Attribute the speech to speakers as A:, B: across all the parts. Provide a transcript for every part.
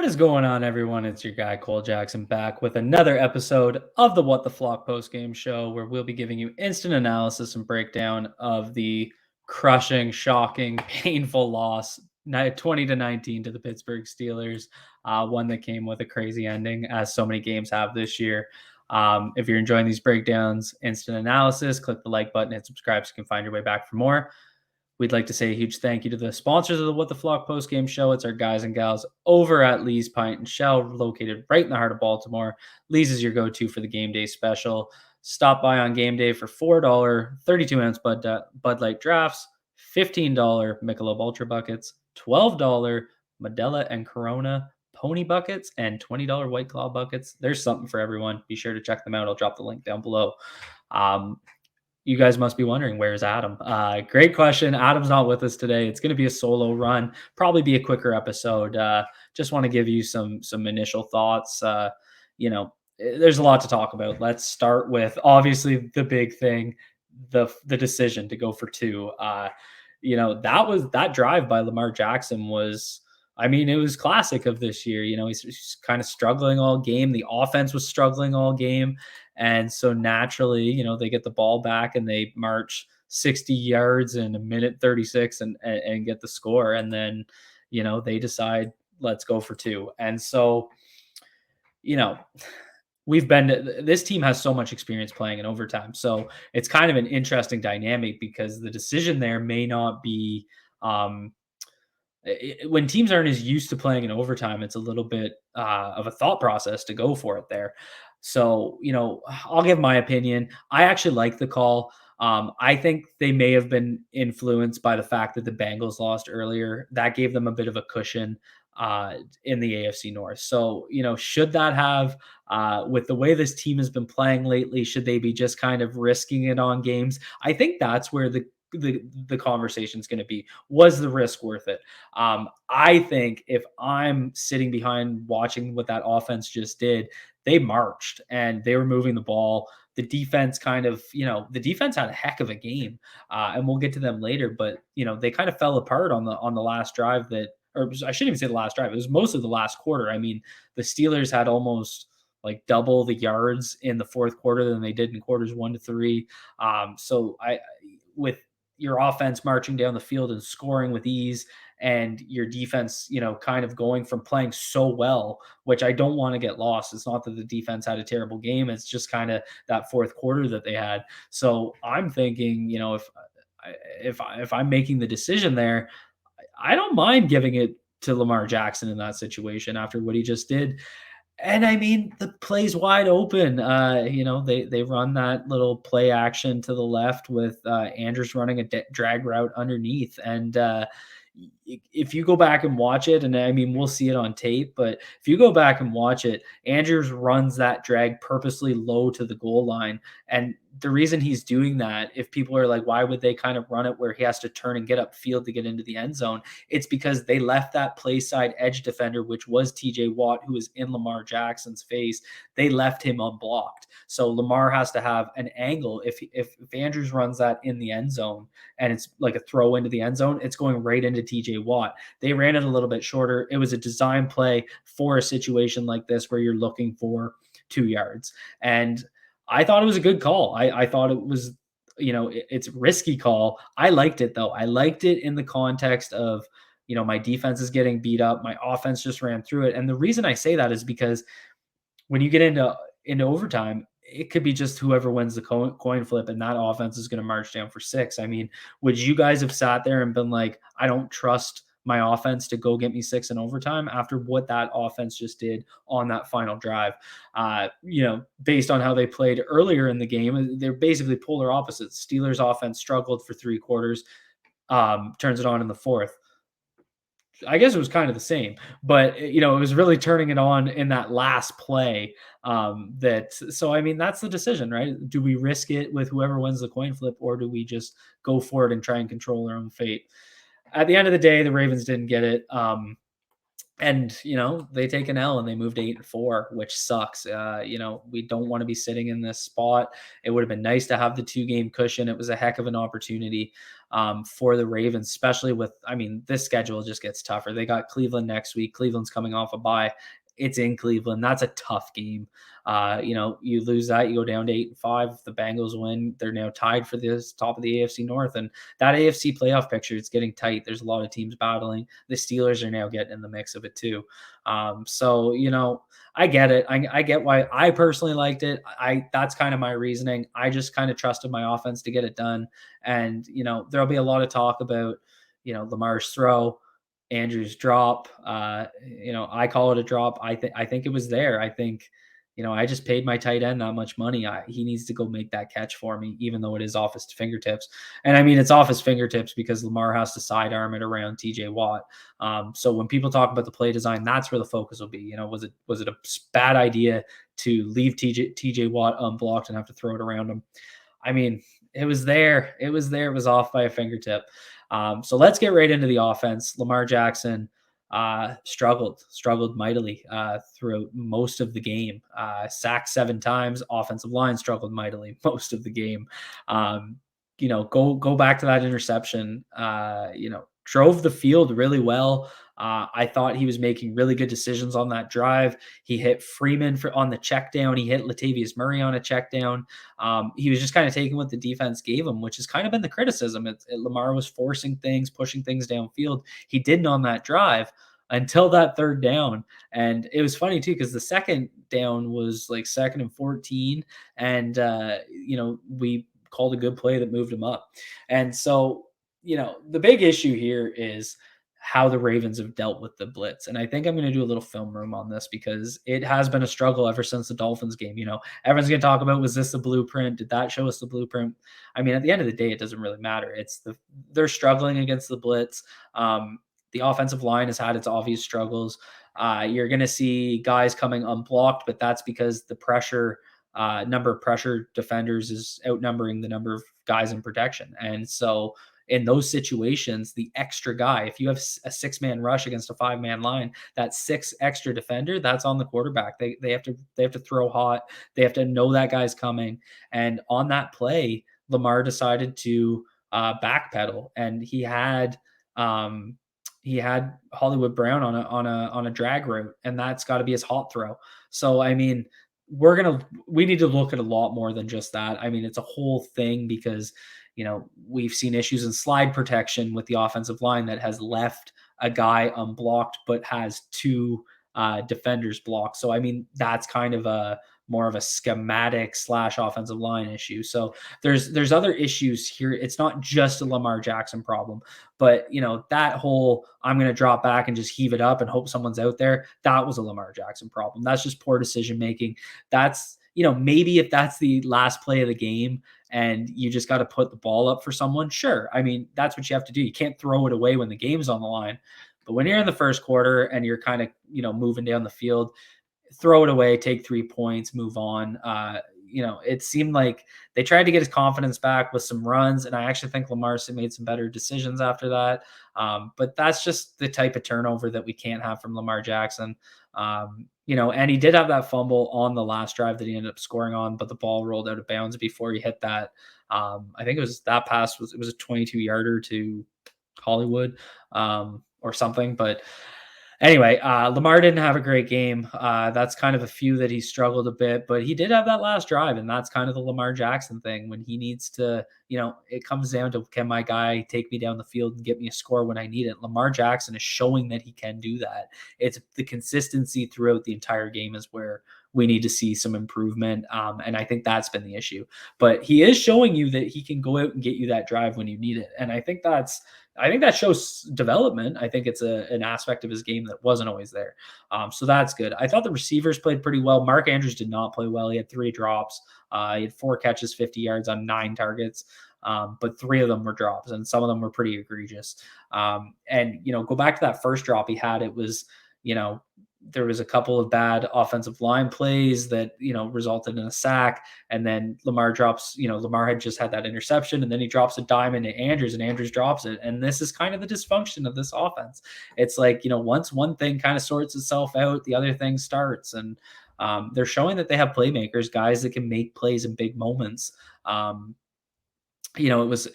A: What is going on, everyone? It's your guy, Cole Jackson, back with another episode of the WTFlock Postgame Show, where we'll be giving you instant analysis and breakdown of the crushing, shocking, painful loss, 20-19 to the Pittsburgh Steelers, one that came with a crazy ending, as so many games have this year. If you're enjoying these breakdowns, instant analysis, click the like button, hit subscribe so you can find your way back for more. We'd like to say a huge thank you to the sponsors of the What the Flock postgame show. It's our guys and gals over at Lee's Pint and Shell, located right in the heart of Baltimore. Lee's is your go-to for the game day special. Stop by on game day for $4 32-ounce Bud Light drafts, $15 Michelob Ultra buckets, $12 Modelo and Corona Pony buckets, and $20 White Claw buckets. There's something for everyone. Be sure to check them out. I'll drop the link down below. You guys must be wondering, where's Adam? Great question. Adam's not with us today. It's going to be a solo run, probably be a quicker episode. Just want to give you some initial thoughts. There's a lot to talk about. Let's start with obviously the big thing, the decision to go for two. That drive by Lamar Jackson was, it was classic of this year. He's kind of struggling all game. The offense was struggling all game. And so naturally, they get the ball back and they march 60 yards in a minute 36 and get the score. And then, they decide, let's go for two. And so, this team has so much experience playing in overtime. So it's kind of an interesting dynamic because the decision there may not be, when teams aren't as used to playing in overtime, it's a little bit of a thought process to go for it there. So, I'll give my opinion. I actually like the call. I think they may have been influenced by the fact that the Bengals lost earlier. That gave them a bit of a cushion in the AFC North. So, should that have, with the way this team has been playing lately, should they be just kind of risking it on games? I think that's where the conversation is going to be, was the risk worth it? I think if I'm sitting behind watching what that offense just did, they marched and they were moving the ball. The defense the defense had a heck of a game, and we'll get to them later, but they kind of fell apart on the last drive or I shouldn't even say the last drive. It was most of the last quarter. The Steelers had almost like double the yards in the fourth quarter than they did in quarters 1 to 3. With your offense marching down the field and scoring with ease, and your defense, kind of going from playing so well, which I don't want to get lost. It's not that the defense had a terrible game. It's just kind of that fourth quarter that they had. So I'm thinking, if I'm making the decision there, I don't mind giving it to Lamar Jackson in that situation after what he just did. And the play's wide open. They run that little play action to the left with Andrews running a drag route underneath. And if you go back and watch it, and we'll see it on tape, but if you go back and watch it, Andrews runs that drag purposely low to the goal line. And the reason he's doing that, if people are like, why would they kind of run it where he has to turn and get upfield to get into the end zone? It's because they left that play side edge defender, which was TJ Watt, who was in Lamar Jackson's face. They left him unblocked. So Lamar has to have an angle. If Andrews runs that in the end zone and it's like a throw into the end zone, it's going right into TJ Watt. They ran it a little bit shorter. It was a design play for a situation like this where you're looking for 2 yards. And I thought it was a good call. I thought it was, it's a risky call. I liked it though. I liked it in the context of, my defense is getting beat up. My offense just ran through it. And the reason I say that is because when you get into overtime, it could be just whoever wins the coin flip, and that offense is going to march down for 6. Would you guys have sat there and been like, I don't trust my offense to go get me 6 in overtime after what that offense just did on that final drive? Based on how they played earlier in the game, they're basically polar opposites. Steelers offense struggled for 3 quarters, turns it on in the fourth. I guess it was kind of the same, but it was really turning it on in that last play. That's the decision, right? Do we risk it with whoever wins the coin flip, or do we just go for it and try and control our own fate? At the end of the day, the Ravens didn't get it. And, they take an L and they moved to 8-4, which sucks. We don't want to be sitting in this spot. It would have been nice to have the 2-game cushion. It was a heck of an opportunity for the Ravens, especially with, this schedule just gets tougher. They got Cleveland next week. Cleveland's coming off a bye. It's in Cleveland. That's a tough game. You lose that, you go down to 8-5. The Bengals win. They're now tied for this top of the AFC North. And that AFC playoff picture, it's getting tight. There's a lot of teams battling. The Steelers are now getting in the mix of it too. So I get it. I get why I personally liked it. That's kind of my reasoning. I just kind of trusted my offense to get it done. And there'll be a lot of talk about Lamar's throw, Andrew's drop. I call it a drop. I think it was there. I think I just paid my tight end that much money. He needs to go make that catch for me, even though it is off his fingertips. And it's off his fingertips because Lamar has to sidearm it around TJ Watt. So when people talk about the play design, that's where the focus will be. Was it a bad idea to leave TJ Watt unblocked and have to throw it around him? It was there. It was there. It was off by a fingertip. So let's get right into the offense. Lamar Jackson struggled mightily throughout most of the game. Sacked 7 times. Offensive line struggled mightily most of the game. Go back to that interception. Drove the field really well. I thought he was making really good decisions on that drive. He hit Freeman on the check down. He hit Latavius Murray on a check down. He was just kind of taking what the defense gave him, which has kind of been the criticism. Lamar was forcing things, pushing things downfield. He didn't on that drive until that 3rd down. And it was funny too, because the 2nd down was like 2nd and 14. And, we called a good play that moved him up. And so, the big issue here is how the Ravens have dealt with the blitz. And I think I'm going to do a little film room on this because it has been a struggle ever since the Dolphins game. Everyone's going to talk about, was this the blueprint? Did that show us the blueprint? At the end of the day, it doesn't really matter. They're struggling against the blitz. The offensive line has had its obvious struggles. You're going to see guys coming unblocked, but that's because the number of pressure defenders is outnumbering the number of guys in protection. And so in those situations, the extra guy, if you have a 6-man rush against a 5-man line, that 6 extra defender, that's on the quarterback. They have to throw hot. They have to know that guy's coming. And on that play, Lamar decided to backpedal, and he had Hollywood Brown on a drag route, and that's got to be his hot throw. So we need to look at a lot more than just that. It's a whole thing because we've seen issues in slide protection with the offensive line that has left a guy unblocked, but has 2 defenders blocked. So, that's kind of more of a schematic / offensive line issue. So there's other issues here. It's not just a Lamar Jackson problem, but that whole, I'm going to drop back and just heave it up and hope someone's out there, that was a Lamar Jackson problem. That's just poor decision-making. That's, maybe if that's the last play of the game and you just got to put the ball up for someone, sure. That's what you have to do. You can't throw it away when the game's on the line. But when you're in the first quarter and you're kind of, moving down the field, throw it away, take 3 points, move on. It seemed like they tried to get his confidence back with some runs, and I actually think Lamar made some better decisions after that. But that's just the type of turnover that we can't have from Lamar Jackson. And he did have that fumble on the last drive that he ended up scoring on, but the ball rolled out of bounds before he hit that. I think it was that pass it was a 22-yarder to Hollywood or something, but anyway, Lamar didn't have a great game. That's kind of a few that he struggled a bit, but he did have that last drive, and that's kind of the Lamar Jackson thing when he needs to, it comes down to, can my guy take me down the field and get me a score when I need it? Lamar Jackson is showing that he can do that. It's the consistency throughout the entire game is where we need to see some improvement. And I think that's been the issue, but he is showing you that he can go out and get you that drive when you need it. And I think that shows development. I think it's an aspect of his game that wasn't always there. So that's good. I thought the receivers played pretty well. Mark Andrews did not play well. He had 3 drops. He had 4 catches, 50 yards on 9 targets. But 3 of them were drops, and some of them were pretty egregious. And go back to that first drop he had. It was, there was a couple of bad offensive line plays that, resulted in a sack. And then Lamar had just had that interception, and then he drops a dime into Andrews, and Andrews drops it. And this is kind of the dysfunction of this offense. It's like, once one thing kind of sorts itself out, the other thing starts. And they're showing that they have playmakers, guys that can make plays in big moments. It was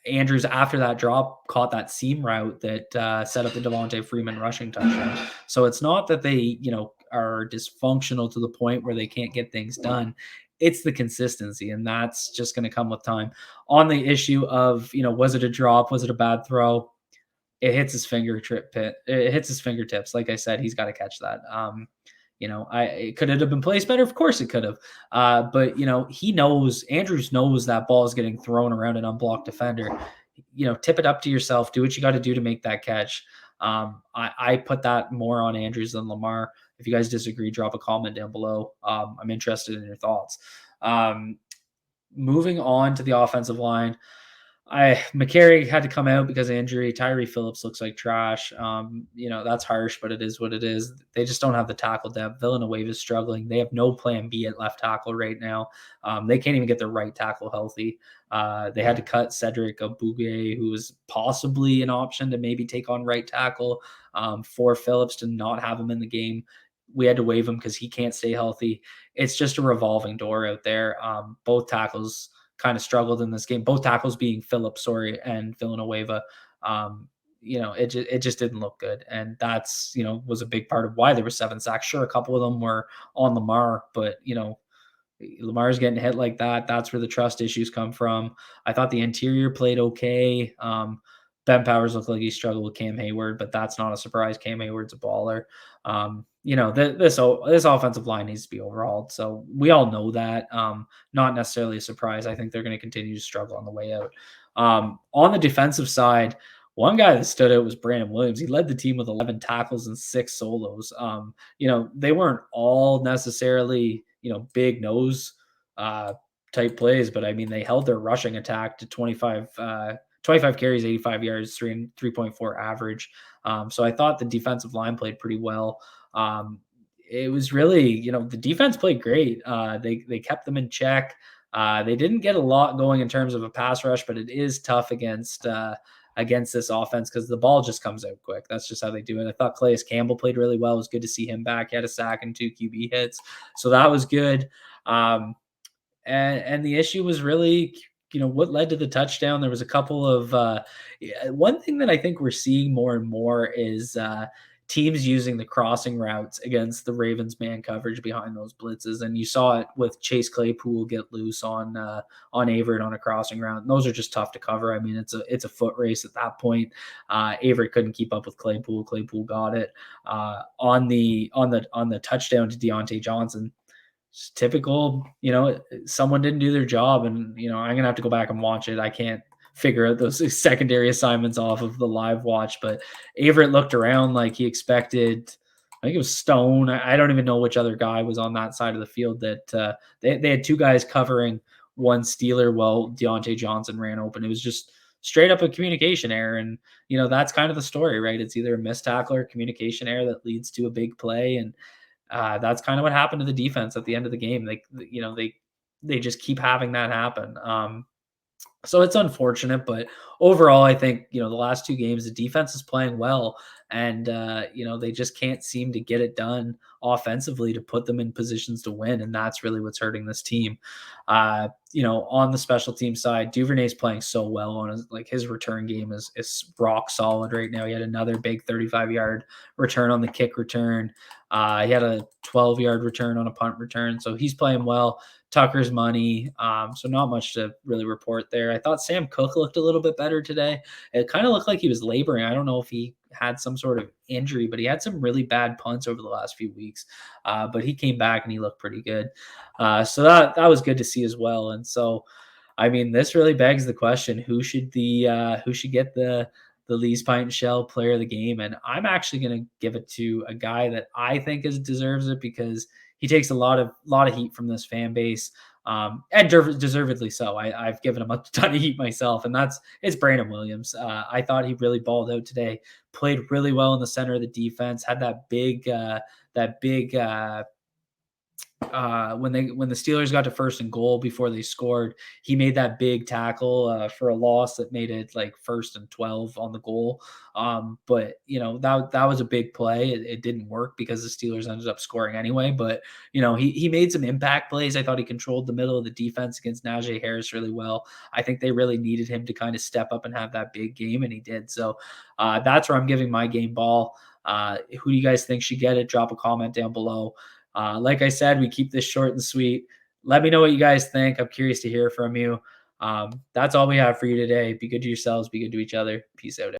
A: Andrews after that drop caught that seam route that set up the Devontae Freeman rushing touchdown. So it's not that they, are dysfunctional to the point where they can't get things done. It's the consistency, and that's just going to come with time. On the issue of, was it a drop? Was it a bad throw? It hits his It hits his fingertips. Like I said, he's got to catch that. Could it have been placed better? Of course it could have. But Andrews knows that ball is getting thrown around an unblocked defender. Tip it up to yourself. Do what you got to do to make that catch. I put that more on Andrews than Lamar. If you guys disagree, drop a comment down below. I'm interested in your thoughts. Moving on to the offensive line. McCary had to come out because of injury. Tyree Phillips looks like trash. That's harsh, but it is what it is. They just don't have the tackle depth. Villanueva is struggling. They have no plan B at left tackle right now. They can't even get their right tackle healthy. They had to cut Cedric Abuge, who was possibly an option to maybe take on right tackle, for Phillips to not have him in the game. We had to waive him because he can't stay healthy. It's just a revolving door out there. Both tackles kind of struggled in this game. Both tackles being Phillips, and Villanueva. It just didn't look good. And that's, was a big part of why there were 7 sacks. Sure, a couple of them were on Lamar, but, Lamar's getting hit like that. That's where the trust issues come from. I thought the interior played okay. Ben Powers looked like he struggled with Cam Hayward, but that's not a surprise. Cam Hayward's a baller. This offensive line needs to be overhauled. So we all know that. Not necessarily a surprise. I think they're going to continue to struggle on the way out. On the defensive side, one guy that stood out was Brandon Williams. He led the team with 11 tackles and 6 solos. They weren't all necessarily, big nose type plays, but I mean, they held their rushing attack to 25 carries, 85 yards, 3.4 average. So I thought the defensive line played pretty well. It was really, the defense played great. They kept them in check. They didn't get a lot going in terms of a pass rush, but it is tough against this offense because the ball just comes out quick. That's just how they do it. I thought Calais Campbell played really well. It was good to see him back. He had a sack and 2 QB hits. So that was good. And the issue was really, what led to the touchdown. There was a couple of one thing that I think we're seeing more and more is teams using the crossing routes against the Ravens man coverage behind those blitzes. And you saw it with Chase Claypool get loose on Averett on a crossing route. And those are just tough to cover. I mean, it's a foot race at that point. Averett couldn't keep up with Claypool. Claypool got it on the touchdown to Deontay Johnson. It's typical, someone didn't do their job, and I'm going to have to go back and watch it. I can't figure out those secondary assignments off of the live watch, but Averett looked around like he expected, I think it was Stone. I don't even know which other guy was on that side of the field that they had 2 guys covering one Steeler while Deontay Johnson ran open. It was just straight up a communication error. And, that's kind of the story, right? It's either a missed tackle or communication error that leads to a big play. And that's kind of what happened to the defense at the end of the game. They just keep having that happen. So it's unfortunate, but overall, I think, the last 2 games, the defense is playing well, and, they just can't seem to get it done offensively to put them in positions to win. And that's really what's hurting this team. On the special team side, Duvernay's playing so well on his return game is rock solid right now. He had another big 35-yard return on the kick return. He had a 12-yard return on a punt return. So he's playing well. Tucker's money. So not much to really report there. I thought Sam Cook looked a little bit better today. It kind of looked like he was laboring. I don't know if he had some sort of injury, but he had some really bad punts over the last few weeks. But he came back and he looked pretty good. So that was good to see as well. And so, I mean, this really begs the question: who should get the Lee's Pint Shell Player of the Game? And I'm actually going to give it to a guy that I think deserves it because he takes a lot of heat from this fan base. And deservedly so. I've given him a ton of heat myself, and it's Brandon Williams. I thought he really balled out today, played really well in the center of the defense, had that big, when the Steelers got to first and goal before they scored, he made that big tackle for a loss that made it like 1st and 12 on the goal. But that was a big play. It didn't work because the Steelers ended up scoring anyway. But he made some impact plays. I thought he controlled the middle of the defense against Najee Harris really well. I think they really needed him to kind of step up and have that big game, and he did. So that's where I'm giving my game ball. Who do you guys think should get it? Drop a comment down below. Like I said, we keep this short and sweet. Let me know what you guys think. I'm curious to hear from you. That's all we have for you today. Be good to yourselves. Be good to each other. Peace out.